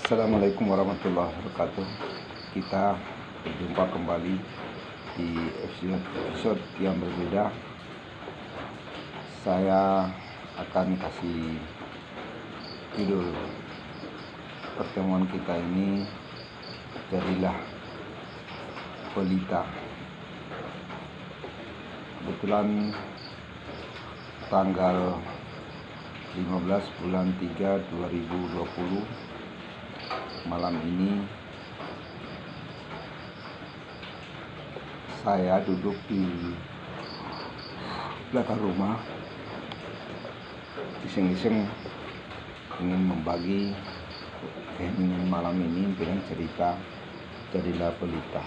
Assalamualaikum warahmatullahi wabarakatuh. Kita berjumpa kembali di episode yang berbeda. Saya akan kasih judul pertemuan kita ini, jadilah pelita. Kebetulan tanggal 15 bulan 3 2020 malam ini saya duduk di belakang rumah, iseng-iseng ingin membagi keheningan malam ini dengan cerita jadilah pelita.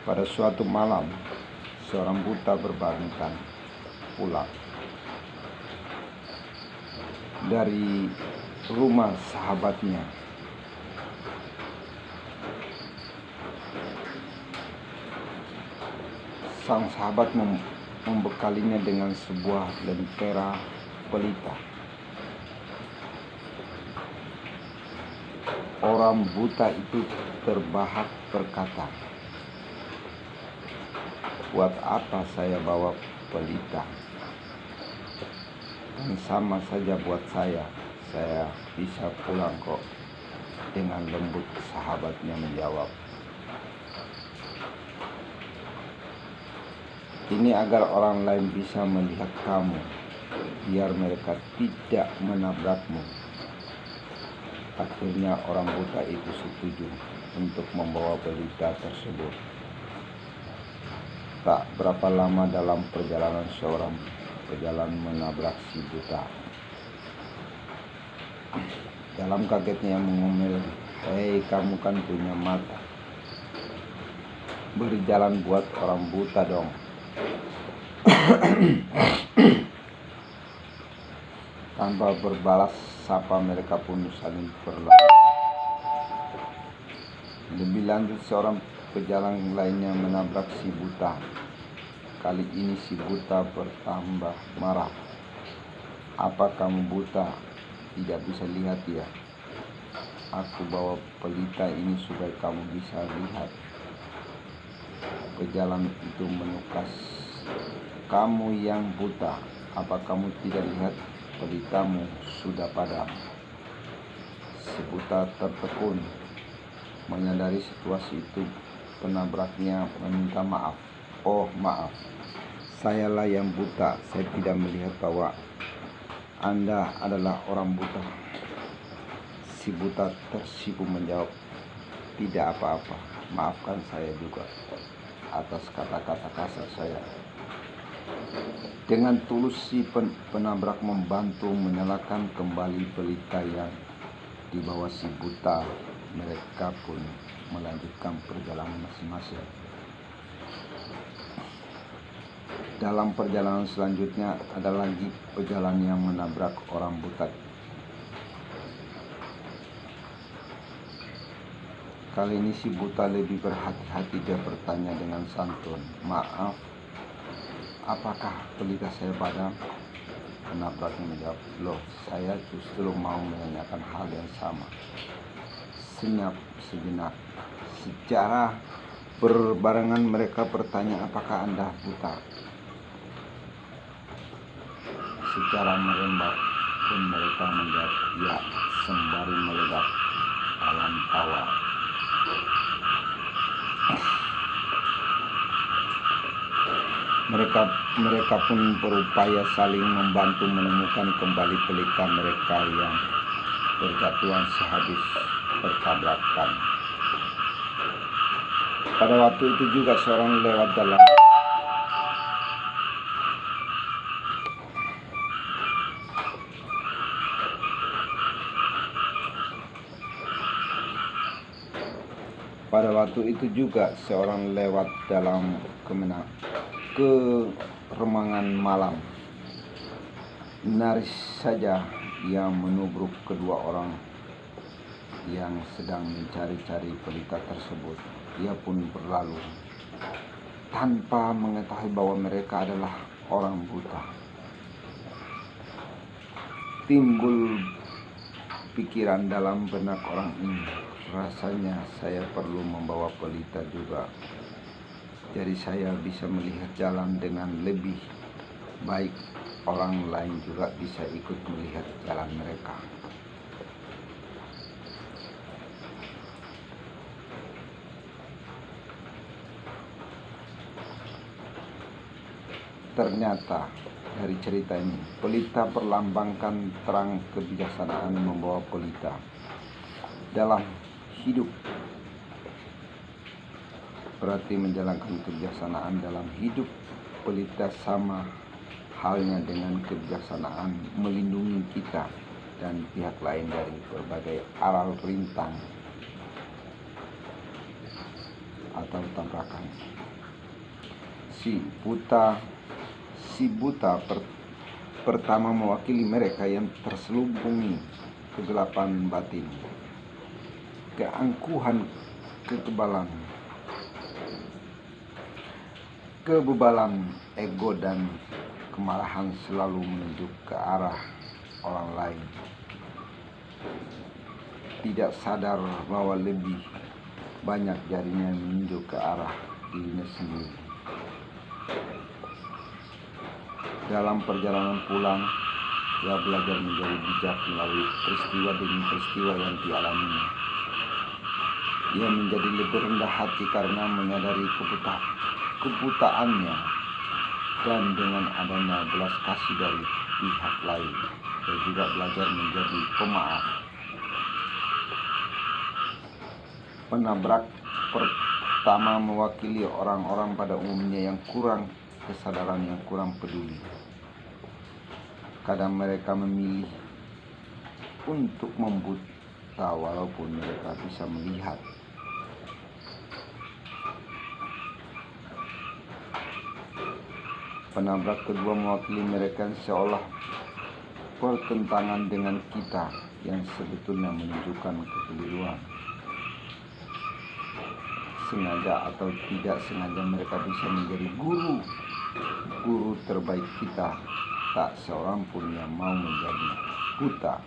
Pada suatu malam, seorang buta berbaringkan pulang dari rumah sahabatnya. Sang sahabat membekalinya dengan sebuah lentera pelita. Orang buta itu terbahak berkata, "Buat apa saya bawa pelita? Dan sama saja buat saya bisa pulang kok." Dengan lembut sahabatnya menjawab, "Ini agar orang lain bisa melihat kamu, biar mereka tidak menabrakmu." Akhirnya orang buta itu setuju untuk membawa pelita tersebut. Tak berapa lama dalam perjalanan, seorang pejalan menabrak si buta. Dalam kagetnya yang mengomel, "Hei, kamu kan punya mata. Beri jalan buat orang buta dong." Tanpa berbalas sapa, mereka pun saling berlalu. Lebih lanjut, seorang pejalan lainnya menabrak si buta. Kali ini si buta bertambah marah. "Apa kamu buta? Tidak bisa lihat ya? Aku bawa pelita ini supaya kamu bisa lihat." Pejalan itu menukas, "Kamu yang buta, apa kamu tidak lihat pelitamu sudah padam?" Si buta tertekun. Menyadari situasi itu, penabraknya meminta maaf. "Oh, maaf, sayalah yang buta. Saya tidak melihat bahwa Anda adalah orang buta." Si buta tersipu menjawab, "Tidak apa-apa, maafkan saya juga atas kata-kata kasar saya." Dengan tulus si penabrak membantu menyalakan kembali pelita yang dibawa si buta. Mereka pun melanjutkan perjalanan masing-masing. Dalam perjalanan selanjutnya ada lagi pejalan yang menabrak orang buta. Kali ini si buta lebih berhati-hati. Dia bertanya dengan santun, "Maaf, apakah pelita saya padam?" Penabraknya menjawab, "Loh, saya justru mau menanyakan hal yang sama." Senyap sejenak. Secara berbarengan mereka bertanya, "Apakah Anda buta?" Secara merembak pun mereka menjawab, "Ya," sembari meledak dalam tawa. Mereka pun berupaya saling membantu menemukan kembali pelita mereka yang berjatuhan sehabis bertabrakan. Pada waktu itu juga seorang lewat dalam keremangan malam. Nyaris saja ia menubruk kedua orang yang sedang mencari-cari pelita tersebut. Ia pun berlalu tanpa mengetahui bahwa mereka adalah orang buta. Timbul pikiran dalam benak orang ini, rasanya saya perlu membawa pelita juga. Jadi saya bisa melihat jalan dengan lebih baik. Orang lain juga bisa ikut melihat jalan mereka. Ternyata dari cerita ini, pelita perlambangkan terang kebijaksanaan membawa pelita dalam hidup. Berarti menjalankan kebijaksanaan dalam hidup. Pelita sama halnya dengan kebijaksanaan melindungi kita dan pihak lain dari berbagai aral rintang atau tabrakan. Si buta pertama mewakili mereka yang terselubungi kegelapan batin, keangkuhan, kebebalan ego dan kemarahan selalu menunjuk ke arah orang lain, tidak sadar bahwa lebih banyak jarinya menunjuk ke arah dirinya sendiri. Dalam perjalanan pulang, ia belajar menjadi bijak melalui peristiwa demi peristiwa yang dialaminya. Ia menjadi lebih rendah hati karena menyadari kebutaannya, dan dengan adanya belas kasih dari pihak lain, ia juga belajar menjadi pemaaf. Penabrak pertama mewakili orang-orang pada umumnya yang kurang kesadaran, yang kurang peduli. Kadang mereka memilih untuk membuta walaupun mereka bisa melihat. Penabrak kedua mewakili mereka yang seolah bertentangan dengan kita, yang sebetulnya menunjukkan kekeliruan. Sengaja atau tidak sengaja mereka bisa menjadi guru terbaik kita. Tak seorang pun yang mau menjadi buta.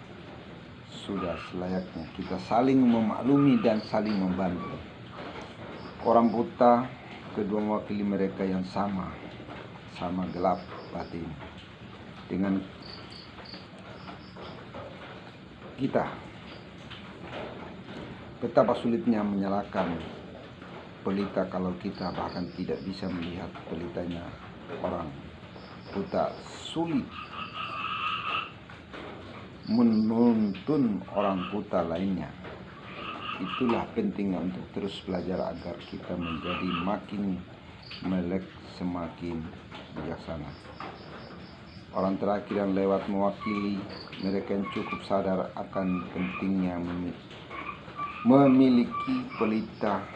Sudah selayaknya kita saling memaklumi dan saling membantu. Orang buta kedua mewakili mereka yang sama gelap batin dengan kita. Betapa sulitnya menyalakan pelita kalau kita bahkan tidak bisa melihat pelitanya orang buta. Sulit menuntun orang buta lainnya. Itulah pentingnya untuk terus belajar agar kita menjadi makin melek, semakin bijaksana. Orang terakhir yang lewat mewakili mereka yang cukup sadar akan pentingnya memiliki pelita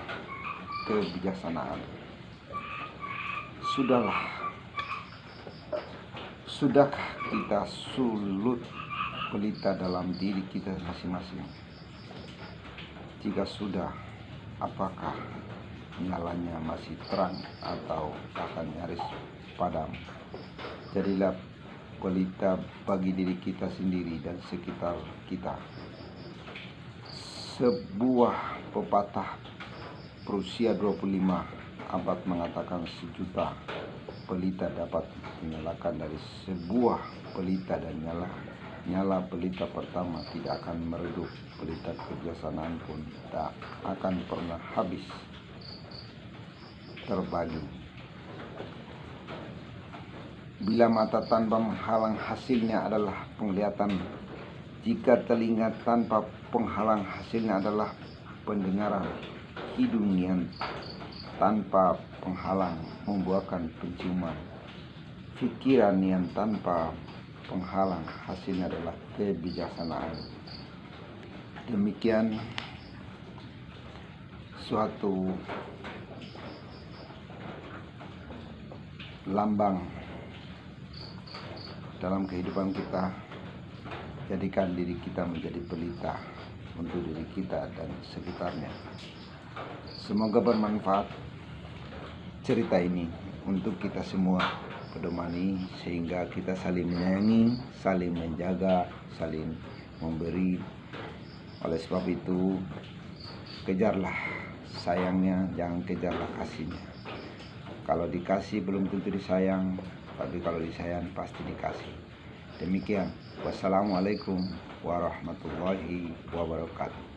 kebijaksanaan. Sudahkah kita sulut pelita dalam diri kita masing-masing? Jika sudah, apakah nyalanya masih terang atau akan nyaris padam? Jadilah pelita bagi diri kita sendiri dan sekitar kita. Sebuah pepatah berusia 25 abad mengatakan 1.000.000 pelita dapat menyalakan dari sebuah pelita, dan nyala pelita pertama tidak akan meredup. Pelita kebijaksanaan pun tak akan pernah habis terbagi. Bila mata tanpa menghalang hasilnya adalah penglihatan. Jika telinga tanpa penghalang hasilnya adalah pendengaran. Hidung yang tanpa penghalang membuahkan penciuman. Pikiran yang tanpa penghalang hasilnya adalah kebijaksanaan. Demikian suatu lambang dalam kehidupan kita. Jadikan diri kita menjadi pelita untuk diri kita dan sekitarnya. Semoga bermanfaat cerita ini untuk kita semua. pedomani, sehingga kita saling menyayangi, saling menjaga, saling memberi. Oleh sebab itu, kejarlah sayangnya, jangan kejarlah kasihnya. Kalau dikasih belum tentu disayang, tapi kalau disayang pasti dikasih. Demikian, wassalamualaikum warahmatullahi wabarakatuh.